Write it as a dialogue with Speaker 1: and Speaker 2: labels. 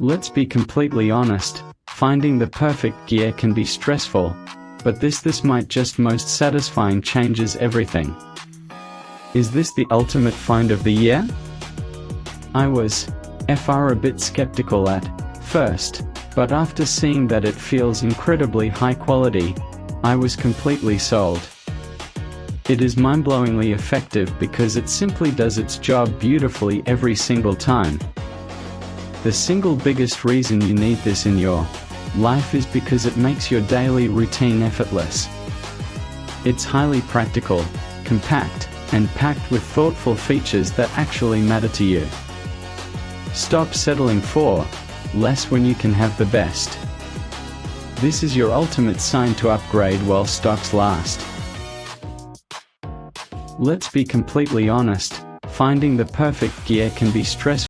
Speaker 1: Let's be completely honest, finding the perfect gear can be stressful, but this might just most satisfying changes everything. Is this the ultimate find of the year? I was a bit skeptical at first, but after seeing that it feels incredibly high quality, I was completely sold. It is mind-blowingly effective because it simply does its job beautifully every single time. The single biggest reason you need this in your life is because it makes your daily routine effortless. It's highly practical, compact, and packed with thoughtful features that actually matter to you. Stop settling for less when you can have the best. This is your ultimate sign to upgrade while stocks last. Let's be completely honest, finding the perfect gear can be stressful.